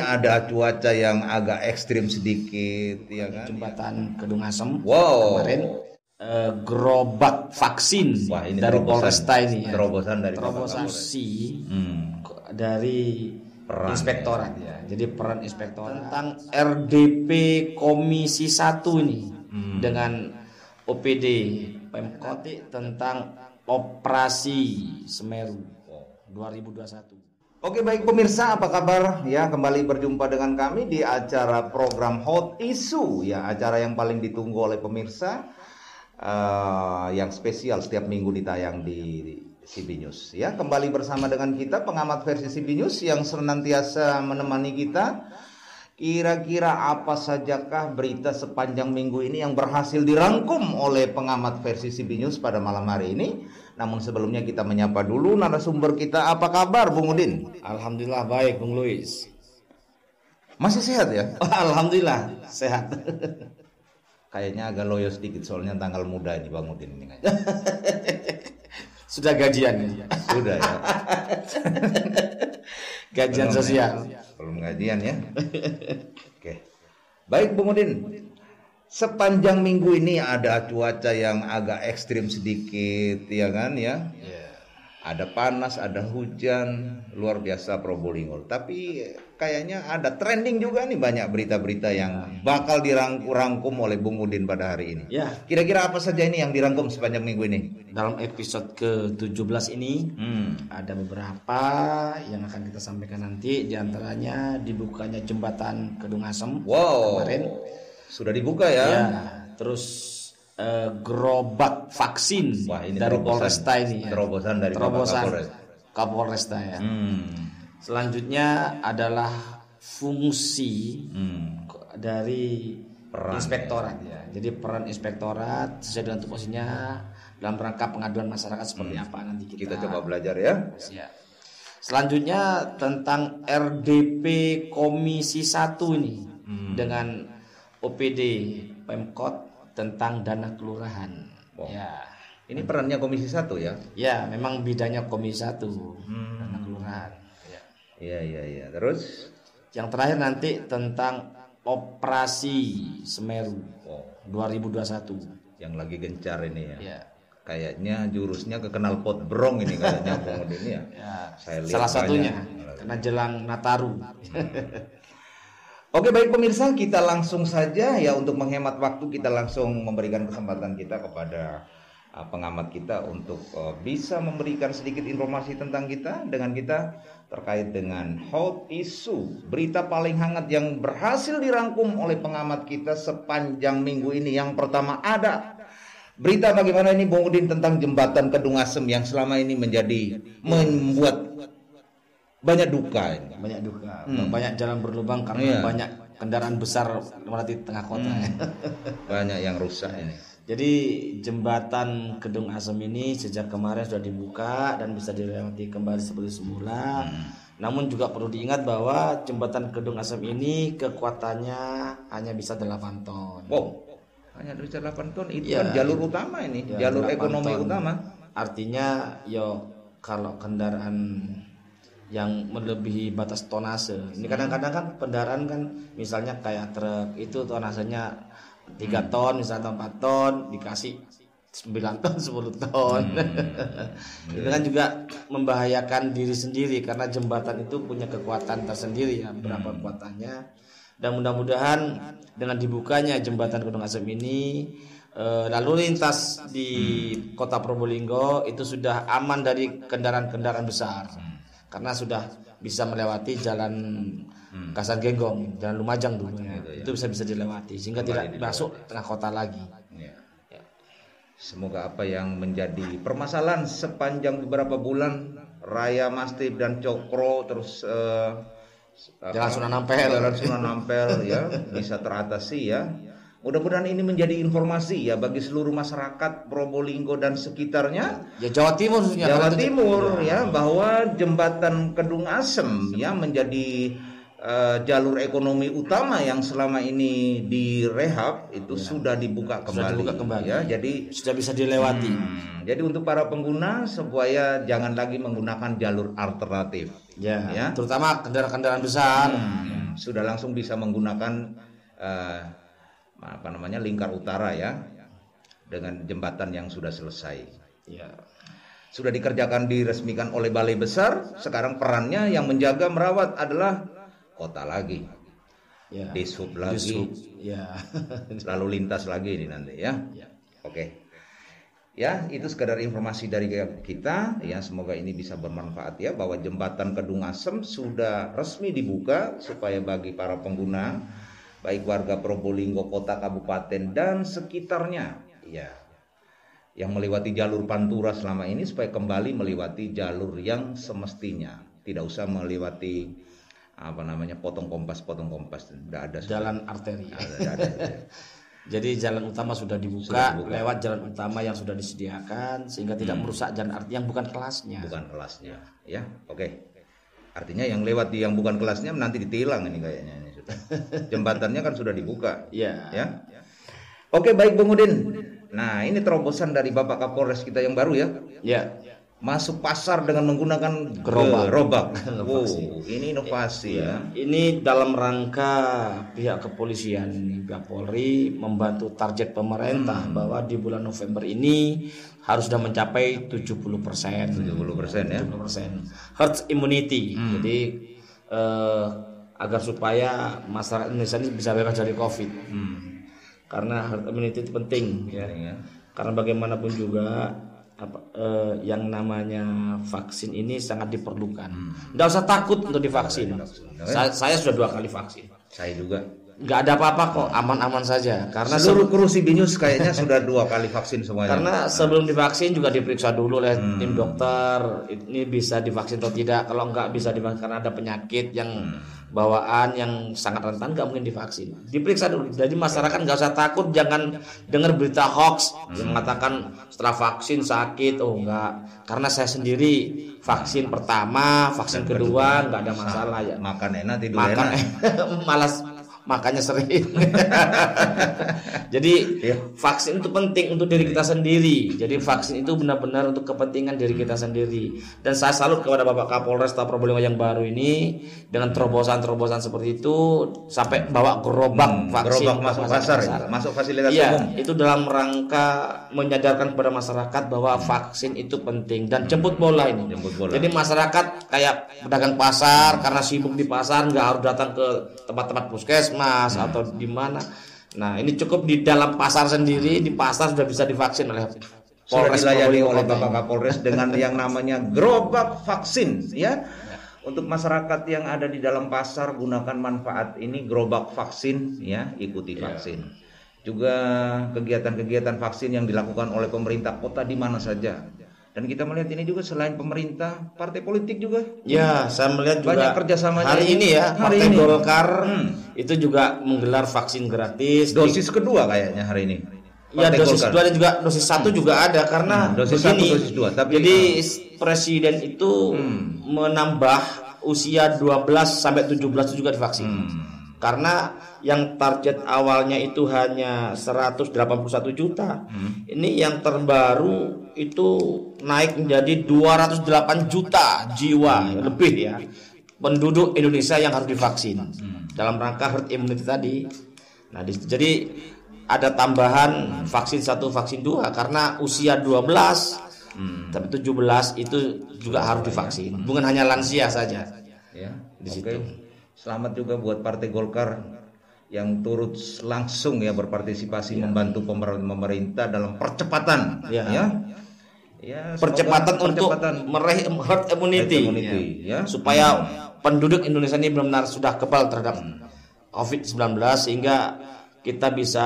ada cuaca yang agak ekstrim sedikit, ya kan? Jembatan Kedung Asem. Wow. Kemarin gerobak vaksin. Wah, ini dari terobosan. Polresta ini ya. Terobosan dari Terobosan dari Peran, inspektorat ya. Jadi peran inspektorat tentang RDP Komisi 1 ini dengan OPD Pemkot tentang operasi Semeru 2021. Oke, baik pemirsa, apa kabar? Ya, kembali berjumpa dengan kami di acara program Hot Issue, ya, acara yang paling ditunggu oleh pemirsa, yang spesial setiap minggu ditayang di CB News. Ya, kembali bersama dengan kita pengamat versi CB News yang senantiasa menemani kita. Kira-kira apa sajakah berita sepanjang minggu ini yang berhasil dirangkum oleh pengamat versi CB News pada malam hari ini? Namun sebelumnya kita menyapa dulu narasumber kita. Apa kabar, Bung Udin? Alhamdulillah baik, Bung Luis. Masih sehat ya? Alhamdulillah sehat. Kayaknya agak loyo sedikit soalnya tanggal muda ini, Bang Udin ini. Sudah gajian ya? Sudah ya. Gajian sosial. Belum gajian ya. Oke. Baik, Bung Udin. Sepanjang minggu ini ada cuaca yang agak ekstrim sedikit, ya kan ya? Ada panas, ada hujan, luar biasa Probolinggo. Tapi kayaknya ada trending juga nih, banyak berita-berita yang bakal dirangkum oleh Bung Udin pada hari ini. Ya. Kira-kira apa saja ini yang dirangkum sepanjang minggu ini? Dalam episode ke-17 ini ada beberapa yang akan kita sampaikan nanti. Di antaranya dibukanya jembatan Kedung Asem kemarin. Sudah dibuka ya? Ya. Terus gerobak vaksin. Wah, ini dari Polresta ini ya. Terobosan dari Kapolresta ya. Selanjutnya adalah fungsi dari inspektorat ya. Jadi peran inspektorat sesuai dengan tupoksinya dalam rangka pengaduan masyarakat seperti apa nanti Kita coba belajar ya. Selanjutnya tentang RDP Komisi 1 ini dengan OPD Pemkot tentang dana kelurahan. Ya. Ini perannya Komisi 1 ya? Ya, memang bidangnya Komisi 1 dana kelurahan. Iya. Terus yang terakhir nanti tentang operasi Semeru 2021 yang lagi gencar ini ya. Ya. Kayaknya jurusnya ke kenal pot brong ini kayaknya Bung Udin ya. Saya lihat salah satunya karena jelang Nataru. Oke, baik pemirsa, kita langsung saja ya, untuk menghemat waktu kita langsung memberikan kesempatan kita kepada pengamat kita untuk bisa memberikan sedikit informasi tentang kita dengan kita terkait dengan hot issue, berita paling hangat yang berhasil dirangkum oleh pengamat kita sepanjang minggu ini. Yang pertama ada berita bagaimana ini Bung Udin tentang jembatan Kedung Asem yang selama ini membuat banyak duka ini. Banyak duka, banyak jalan berlubang karena banyak kendaraan besar melewati tengah kota. Banyak yang rusak ini. Jadi jembatan Kedung Asem ini sejak kemarin sudah dibuka dan bisa dilewati kembali seperti semula. Namun juga perlu diingat bahwa jembatan Kedung Asem ini kekuatannya hanya bisa 8 ton. Wow, hanya bisa 8 ton, itu kan jalur utama ini, jalur ekonomi utama. Artinya kalau kendaraan yang melebihi batas tonase. Ini kadang-kadang kan kendaraan kan misalnya kayak truk itu tonasenya 3 ton misalnya 4 ton dikasih 9 ton 10 ton. Itu kan juga membahayakan diri sendiri karena jembatan itu punya kekuatan tersendiri ya, berapa kekuatannya. Dan mudah-mudahan dengan dibukanya jembatan Kedung Asem ini lalu lintas di Kota Probolinggo itu sudah aman dari kendaraan-kendaraan besar. Karena sudah bisa melewati jalan Kasar Genggong, jalan Lumajang dulu itu bisa dilewati sehingga tidak masuk tengah kota lagi. Ya. Semoga apa yang menjadi permasalahan sepanjang beberapa bulan Raya Mastip dan Cokro terus Jalan Sunan Ampel ya bisa teratasi ya. Mudah-mudahan ini menjadi informasi ya bagi seluruh masyarakat Probolinggo dan sekitarnya. Ya Jawa Timur ya, bahwa jembatan Kedung Asem ya menjadi jalur ekonomi utama yang selama ini direhab itu sudah dibuka kembali. Ya, jadi sudah bisa dilewati. Jadi untuk para pengguna supaya jangan lagi menggunakan jalur alternatif. Ya. Terutama kendaraan-kendaraan besar. sudah langsung bisa menggunakan lingkar utara ya, dengan jembatan yang sudah selesai. Ya. Sudah dikerjakan, diresmikan oleh Balai Besar. Sekarang perannya yang menjaga merawat adalah kota lagi, Ya. Dishub lagi, Ya. lalu lintas lagi ini nanti ya. Oke. Ya, itu sekedar informasi dari kita ya, semoga ini bisa bermanfaat ya, bahwa jembatan Kedung Asem sudah resmi dibuka supaya bagi para pengguna, baik warga Probolinggo kota, kabupaten dan sekitarnya ya, yang melewati jalur Pantura selama ini supaya kembali melewati jalur yang semestinya, tidak usah melewati potong kompas, tidak ada Jalan arteri. ada. Jadi jalan utama sudah dibuka, lewat jalan utama yang sudah disediakan, sehingga tidak merusak jalan arteri yang bukan kelasnya. Ya. Oke. Artinya yang lewat yang bukan kelasnya nanti ditilang ini kayaknya ini sudah. Jembatannya kan sudah dibuka. Ya. Oke, baik Bung Udin. Nah, ini terobosan dari Bapak Kapolres kita yang baru ya. Ya. Masuk pasar dengan menggunakan gerobak. Wow, ini inovasi ya. Ini dalam rangka pihak kepolisian, pihak Polri membantu target pemerintah bahwa di bulan November ini harus sudah mencapai 70%. 70% ya. 70% herd immunity. Jadi agar supaya masyarakat Indonesia ini bisa bebas dari COVID. Karena herd immunity itu penting ya. Karena bagaimanapun juga yang namanya vaksin ini sangat diperlukan. Nggak usah takut untuk divaksin. Saya sudah 2 kali vaksin. Saya juga. Nggak ada apa-apa kok, aman-aman saja. Karena seluruh kru Sibinius kayaknya sudah 2 kali vaksin semuanya. Karena sebelum divaksin juga diperiksa dulu oleh tim dokter, ini bisa divaksin atau tidak. Kalau nggak bisa divaksin karena ada penyakit yang bawaan yang sangat rentan, nggak mungkin divaksin. Diperiksa dulu. Jadi masyarakat nggak usah takut, jangan dengar berita hoax yang mengatakan setelah vaksin sakit. Oh enggak, karena saya sendiri vaksin pertama, vaksin kedua nggak ada masalah ya. Makan enak, tidur enak. Malas makanya sering. Jadi vaksin itu penting untuk diri kita sendiri. Jadi vaksin itu benar-benar untuk kepentingan diri kita sendiri. Dan saya salut kepada Bapak Kapolres Probolinggo yang baru ini dengan terobosan-terobosan seperti itu, sampai bawa gerobak vaksin masuk pasar, masuk fasilitas umum. Itu dalam rangka menyadarkan kepada masyarakat bahwa vaksin itu penting dan jemput bola ini. Jadi masyarakat kayak pedagang pasar karena sibuk di pasar nggak harus datang ke tempat-tempat puskesmas atau di mana. Nah, ini cukup di dalam pasar sendiri, di pasar sudah bisa divaksin oleh Polres, sudah dilayani oleh Bapak Kapolres dengan yang namanya gerobak vaksin ya. Untuk masyarakat yang ada di dalam pasar, gunakan manfaat ini gerobak vaksin ya, ikuti vaksin. Juga kegiatan-kegiatan vaksin yang dilakukan oleh pemerintah kota di mana saja. Dan kita melihat ini juga selain pemerintah, partai politik juga. Ya, saya melihat juga banyak kerjasamanya. Hari ini ya, Partai Golkar itu juga menggelar vaksin gratis. Dosis kedua kayaknya hari ini. Ya, dosis kedua dan juga dosis 1 juga ada karena dosis begini. 1, dosis 2. Tapi jadi presiden itu menambah usia 12 sampai 17 itu juga divaksin. Karena yang target awalnya itu hanya 181 juta. Ini yang terbaru itu naik menjadi 208 juta jiwa lebih ya. Penduduk Indonesia yang harus divaksin. Dalam rangka herd immunity tadi. Nah, jadi ada tambahan vaksin 1, vaksin 2 karena usia 12 tapi 17 itu juga harus divaksin. Bukan hanya lansia saja. Ya, di situ. Selamat juga buat Partai Golkar yang turut langsung ya berpartisipasi membantu pemerintah dalam percepatan percepatan untuk meraih herd immunity ya. Supaya penduduk Indonesia ini benar-benar sudah kebal terhadap COVID-19 sehingga kita bisa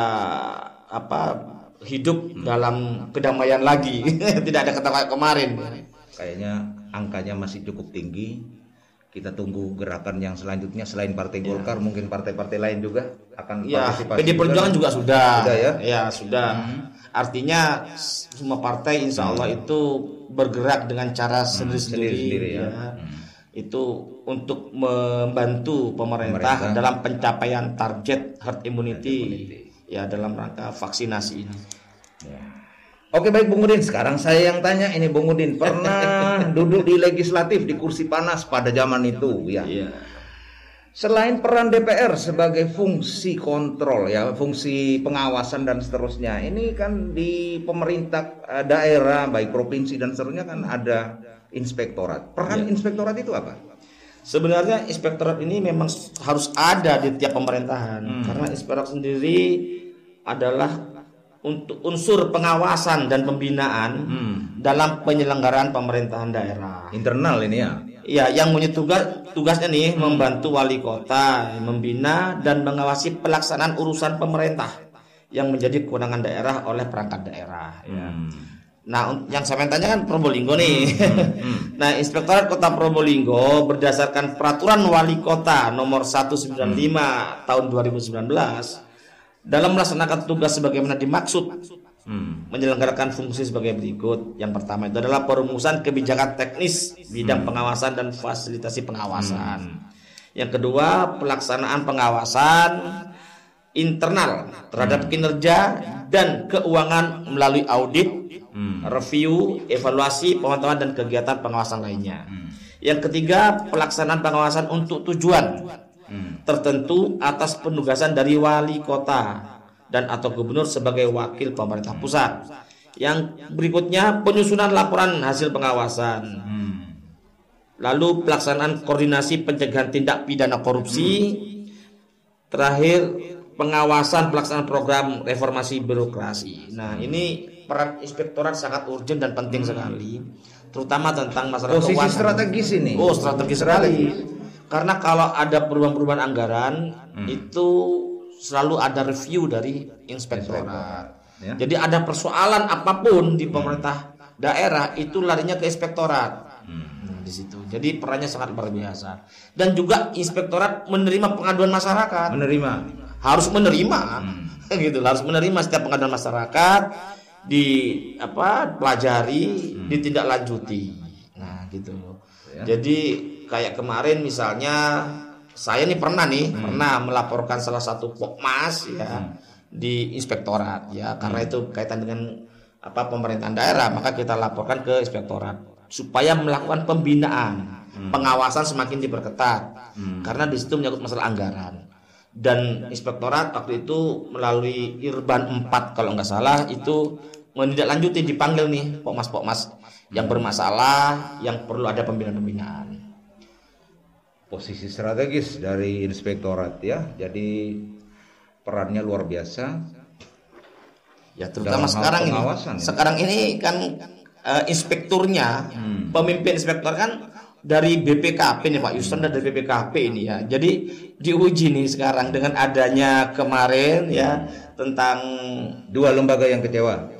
hidup dalam kedamaian lagi. Tidak ada kata kemarin. Kayaknya angkanya masih cukup tinggi. Kita tunggu gerakan yang selanjutnya selain Partai Golkar, mungkin partai-partai lain juga akan partisipasi. PD Perjuangan juga sudah. Ya? Sudah. Artinya semua partai insya Allah itu bergerak dengan cara sendiri-sendiri ya. Itu untuk membantu pemerintah dalam pencapaian target herd immunity ya dalam rangka vaksinasi ini. Oke, baik Bung Udin, sekarang saya yang tanya ini. Bung Udin pernah duduk di legislatif di kursi panas pada zaman itu ya. Selain peran DPR sebagai fungsi kontrol ya, fungsi pengawasan dan seterusnya, ini kan di pemerintah daerah baik provinsi dan seterusnya kan ada inspektorat. Peran inspektorat itu apa? Sebenarnya inspektorat ini memang harus ada di tiap pemerintahan karena inspektorat sendiri adalah untuk unsur pengawasan dan pembinaan dalam penyelenggaraan pemerintahan daerah. Internal ini ya. Ya, yang punya tugasnya nih membantu wali kota membina dan mengawasi pelaksanaan urusan pemerintah yang menjadi kewenangan daerah oleh perangkat daerah. Ya. Nah, yang saya tanya kan Probolinggo nih. Nah, Inspektorat Kota Probolinggo berdasarkan Peraturan Wali Kota Nomor 195 Tahun 2019 dalam melaksanakan tugas sebagaimana dimaksud menyelenggarakan fungsi sebagai berikut. Yang pertama itu adalah perumusan kebijakan teknis bidang pengawasan dan fasilitasi pengawasan. Yang kedua, pelaksanaan pengawasan internal terhadap kinerja dan keuangan melalui audit, review, evaluasi, pemantauan dan kegiatan pengawasan lainnya. Yang ketiga, pelaksanaan pengawasan untuk tujuan tertentu atas penugasan dari wali kota dan atau gubernur sebagai wakil pemerintah pusat. Yang berikutnya, penyusunan laporan hasil pengawasan. Lalu pelaksanaan koordinasi pencegahan tindak pidana korupsi. Terakhir, pengawasan pelaksanaan program reformasi birokrasi. Nah, ini peran inspektorat sangat urgent dan penting sekali, terutama tentang masalah posisi keuangan. Strategis ini. Oh, strategis sekali. Karena kalau ada perubahan-perubahan anggaran itu selalu ada review dari inspektorat. Ya. Jadi ada persoalan apapun di pemerintah daerah itu larinya ke inspektorat. Nah, di situ. Jadi perannya sangat luar biasa. Dan juga inspektorat menerima pengaduan masyarakat. Harus menerima. Gitu, harus menerima setiap pengaduan masyarakat, pelajari, ditindaklanjuti. Nah, gitu. Ya. Jadi kayak kemarin misalnya saya nih pernah melaporkan salah satu pokmas ya di inspektorat ya, karena itu kaitan dengan pemerintahan daerah, maka kita laporkan ke inspektorat supaya melakukan pembinaan, pengawasan semakin diperketat karena di situ menyangkut masalah anggaran. Dan inspektorat waktu itu melalui Irban 4 kalau nggak salah itu menindaklanjuti, dipanggil nih pokmas-pokmas yang bermasalah, yang perlu ada pembinaan-pembinaan. Posisi strategis dari inspektorat ya, jadi perannya luar biasa ya, terutama sekarang ini. Sekarang ini kan inspekturnya, pemimpin inspektor kan dari BPKP nih Pak Yusron, dari BPKP ini ya. Jadi diuji nih sekarang dengan adanya kemarin ya tentang dua lembaga yang kecewa.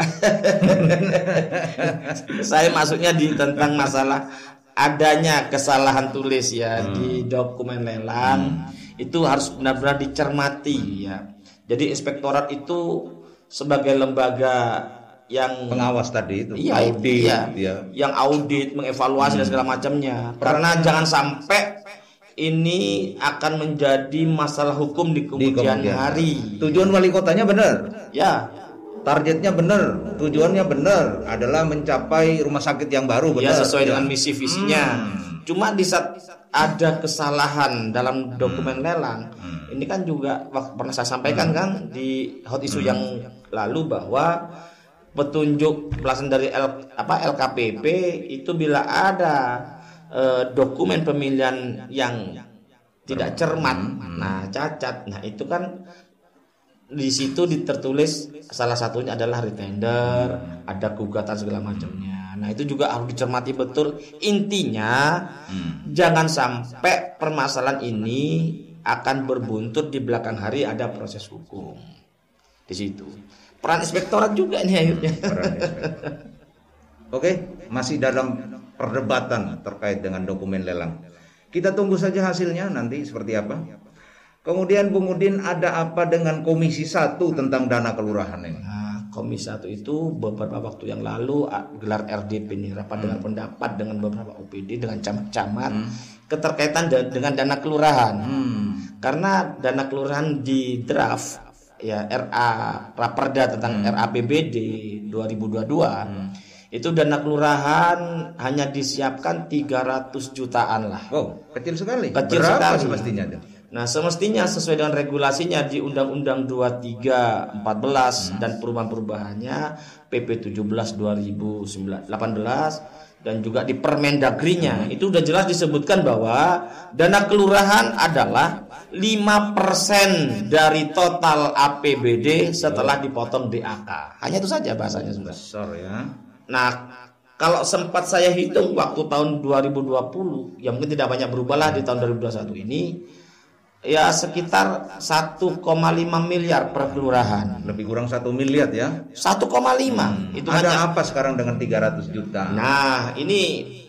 Saya maksudnya tentang masalah adanya kesalahan tulis ya di dokumen lelang, itu harus benar-benar dicermati ya. Jadi inspektorat itu sebagai lembaga yang pengawas tadi itu, audit, yang audit, mengevaluasi dan segala macamnya. Karena jangan sampai ini akan menjadi masalah hukum di kemudian hari. Tujuan wali kotanya benar, ya. Targetnya benar, tujuannya benar, adalah mencapai rumah sakit yang baru, benar. Ya, sesuai dengan misi visinya. Cuma di saat ada kesalahan dalam dokumen lelang, ini kan juga pernah saya sampaikan kan di hot issue yang lalu bahwa petunjuk pelaksanaan dari LKPP itu bila ada dokumen pemilihan yang tidak cermat, nah cacat, nah itu kan di situ tertulis salah satunya adalah retender, ada gugatan segala macamnya. Nah itu juga harus dicermati betul. Intinya jangan sampai permasalahan ini akan berbuntut di belakang hari ada proses hukum. Di situ peran inspektorat juga ini akhirnya. Oke, masih dalam perdebatan terkait dengan dokumen lelang. Kita tunggu saja hasilnya nanti seperti apa. Kemudian Bung Udin, ada apa dengan Komisi 1 tentang dana kelurahan ini? Nah, Komisi 1 itu beberapa waktu yang lalu gelar RDP ini, rapat dengan pendapat dengan beberapa OPD, dengan camat-camat keterkaitan dengan dana kelurahan. Karena dana kelurahan di draft ya Raperda tentang RAPBD 2022 itu dana kelurahan hanya disiapkan 300 jutaan lah. Wow, kecil sekali. Kecil berapa sekali semestinya? Nah, semestinya sesuai dengan regulasinya di Undang-Undang 23/14 dan perubahan-perubahannya PP 17 2018 dan juga di Permendagrinya itu udah jelas disebutkan bahwa dana kelurahan adalah 5% dari total APBD setelah dipotong DAK. Hanya itu saja bahasanya sudah. Besar ya. Nah, kalau sempat saya hitung waktu tahun 2020, ya mungkin tidak banyak berubah lah di tahun 2021 ini, ya sekitar 1,5 miliar per kelurahan. Lebih kurang 1 miliar ya. 1,5 itu Ada apa sekarang dengan 300 juta? Nah, ini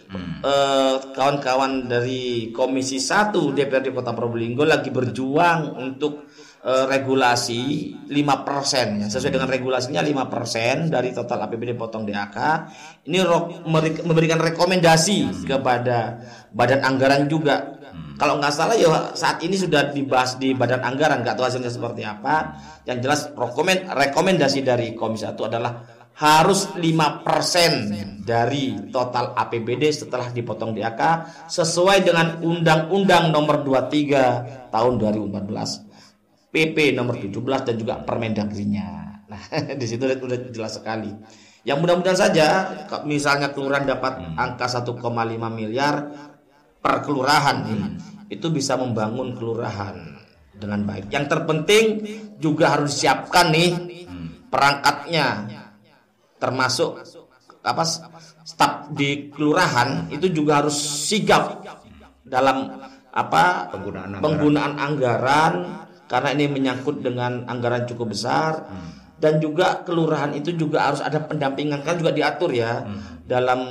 kawan-kawan dari Komisi 1 DPRD Kota Probolinggo lagi berjuang untuk regulasi 5% ya. Sesuai dengan regulasinya 5% dari total APBD potong DAK. Ini memberikan rekomendasi kepada Badan Anggaran juga. Kalau nggak salah ya saat ini sudah dibahas di Badan Anggaran, nggak tahu hasilnya seperti apa. Yang jelas rekomendasi dari Komisi 1 adalah harus 5% dari total APBD setelah dipotong DAK sesuai dengan Undang-Undang Nomor 23 Tahun 2014, PP Nomor 17 dan juga Permendagrinya. Nah, di situ sudah jelas sekali. Yang mudah-mudahan saja misalnya kelurahan dapat angka 1,5 miliar per kelurahan itu bisa membangun kelurahan dengan baik. Yang terpenting juga harus disiapkan nih perangkatnya, termasuk staf di kelurahan itu juga harus sigap dalam penggunaan anggaran karena ini menyangkut dengan anggaran cukup besar. Dan juga kelurahan itu juga harus ada pendampingan, kan juga diatur ya dalam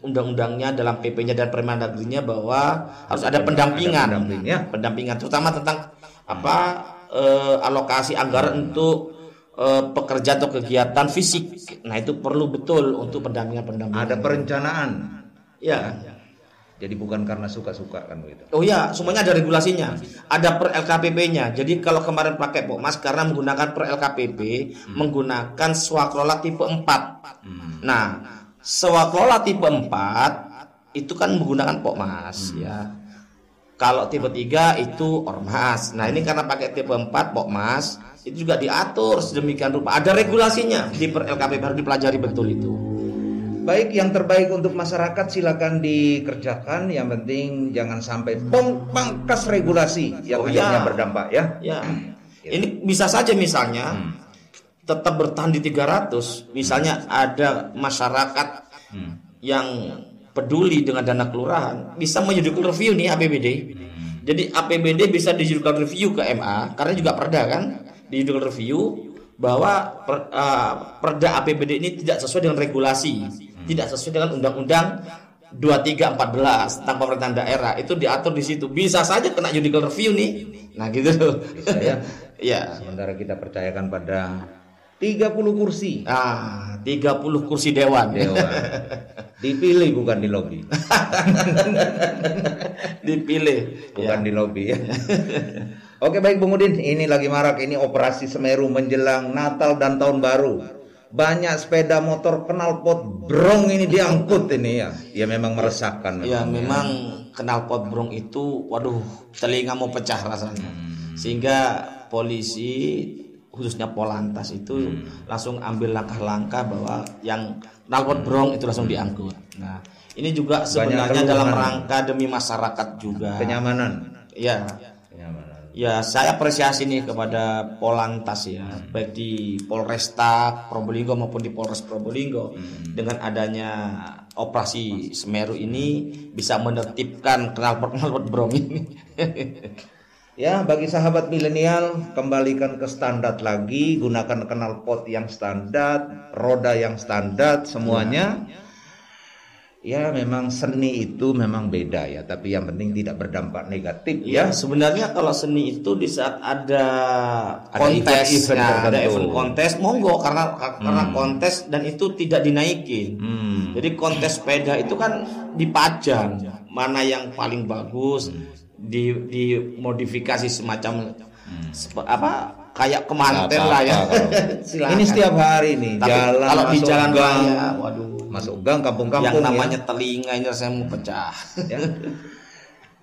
undang-undangnya, dalam PP-nya dan Permendagrinya bahwa harus ada pendampingan terutama tentang alokasi anggaran untuk pekerjaan atau kegiatan fisik. Nah, itu perlu betul untuk pendampingan. Ada perencanaan. Ya. Jadi bukan karena suka-suka kan begitu. Oh ya, semuanya ada regulasinya. Ada per LKPP-nya. Jadi kalau kemarin pakai Pokmas karena menggunakan per LKPP, menggunakan swaklola tipe 4. Nah, swaklola tipe 4 itu kan menggunakan Pokmas ya. Kalau tipe 3 itu Ormas. Nah, ini karena pakai tipe 4 Pokmas, itu juga diatur sedemikian rupa. Ada regulasinya di per LKPP, harus dipelajari betul itu. Baik, yang terbaik untuk masyarakat silakan dikerjakan. Yang penting jangan sampai pangkas regulasi yang akhirnya berdampak ya. Ya. Ini bisa saja misalnya tetap bertahan di 300. Misalnya ada masyarakat yang peduli dengan dana kelurahan, bisa menjudicial review nih APBD. Jadi APBD bisa dijudicial review ke MA karena juga perda kan, dijudicial review bahwa perda APBD ini tidak sesuai dengan regulasi. Tidak sesuai dengan Undang-Undang 23/14 tentang pemerintahan daerah, itu diatur di situ. Bisa saja kena judicial review nih. Nah, gitu. Bisa ya. Ya. Sementara kita percayakan pada 30 kursi. 30 kursi dewan. Dipilih bukan di lobi. Dipilih bukan di lobi ya. Oke, baik Bung Udin, ini lagi marak ini operasi Semeru menjelang Natal dan Tahun Baru. Banyak sepeda motor knalpot brong ini diangkut ini ya. Ya memang meresahkan. Ya memang knalpot brong itu, waduh, telinga mau pecah rasanya. Sehingga polisi khususnya Polantas itu langsung ambil langkah-langkah bahwa yang knalpot brong itu langsung diangkut. Nah, ini juga sebenarnya dalam rangka demi masyarakat juga. Kenyamanan. Ya. Ya, saya apresiasi nih kepada Polantas ya, baik di Polresta Probolinggo maupun di Polres Probolinggo. Dengan adanya operasi Semeru ini bisa menertibkan knalpot brong ini. Ya, bagi sahabat milenial, kembalikan ke standar lagi, gunakan knalpot yang standar, roda yang standar, semuanya. Ya memang seni itu memang beda ya, tapi yang penting tidak berdampak negatif ya. Sebenarnya kalau seni itu di saat ada kontes, ada event kontes, monggo karena kontes dan itu tidak dinaikin. Jadi kontes sepeda itu kan dipajang, mana yang paling bagus, dimodifikasi semacam kayak kemanten lah ya. Ini setiap hari nih. Tapi jalan kalau di jalan raya, waduh. Masuk gang kampung-kampung yang namanya telinga ini saya mau pecah. Ya.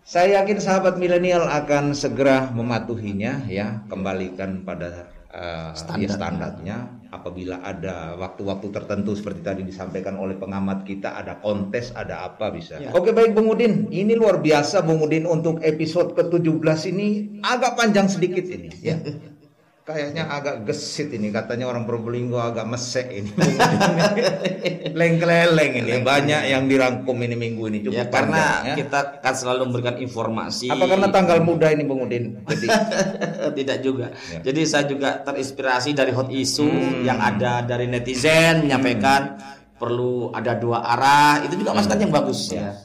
Saya yakin sahabat milenial akan segera mematuhinya ya, kembalikan pada standarnya. Apabila ada waktu-waktu tertentu seperti tadi disampaikan oleh pengamat kita, ada kontes, ada apa bisa. Ya. Oke, baik Bung Udin, ini luar biasa Bung Udin, untuk episode ke-17 ini agak panjang sedikit ini ya. Kayaknya agak gesit ini, katanya orang Probolinggo agak mesek ini. Leng-keleleng ini, banyak yang dirangkum ini minggu ini, cukup ya, karena panjang, ya. Kita kan selalu memberikan informasi. Apa karena tanggal muda ini Bung Udin? Jadi tidak juga. Ya. Jadi saya juga terinspirasi dari hot issue yang ada dari netizen menyampaikan perlu ada 2 arah. Itu juga masukan yang bagus ya.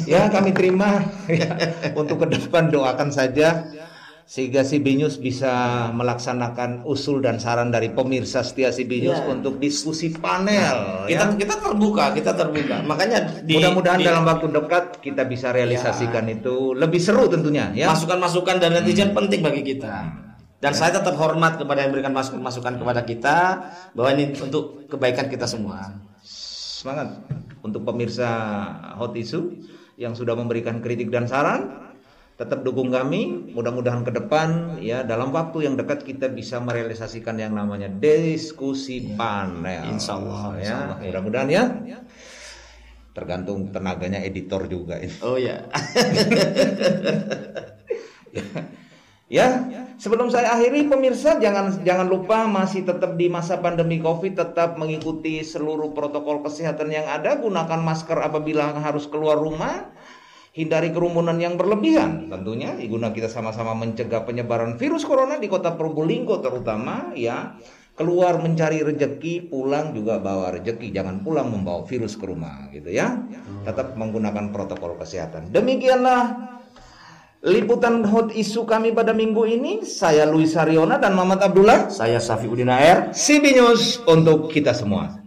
Ya, kami terima ya. Untuk ke depan doakan saja sehingga CB News bisa melaksanakan usul dan saran dari pemirsa setia CB News untuk diskusi panel. Kita terbuka. Makanya mudah-mudahan dalam waktu dekat kita bisa realisasikan itu lebih seru tentunya. Ya. Masukan-masukan dari netizen penting bagi kita. Dan saya tetap hormat kepada yang memberikan masukan kepada kita, bahwa ini untuk kebaikan kita semua. Semangat untuk pemirsa Hot Issue yang sudah memberikan kritik dan saran. Tetap dukung kami, mudah-mudahan ke depan ya dalam waktu yang dekat kita bisa merealisasikan yang namanya diskusi panel. Insya Allah ya. Mudah-mudahan ya. Tergantung tenaganya editor juga ini. Oh ya. Ya, sebelum saya akhiri pemirsa, jangan lupa masih tetap di masa pandemi Covid, tetap mengikuti seluruh protokol kesehatan yang ada, gunakan masker apabila harus keluar rumah. Hindari kerumunan yang berlebihan, tentunya guna kita sama-sama mencegah penyebaran virus corona di kota Probolinggo terutama ya. Keluar mencari rejeki, pulang juga bawa rejeki, jangan pulang membawa virus ke rumah gitu ya. Tetap menggunakan protokol kesehatan. Demikianlah liputan hot issue kami pada minggu ini. Saya Luis Haryono dan Muhammad Abdullah. Saya Safi Udin AR. CB News untuk kita semua.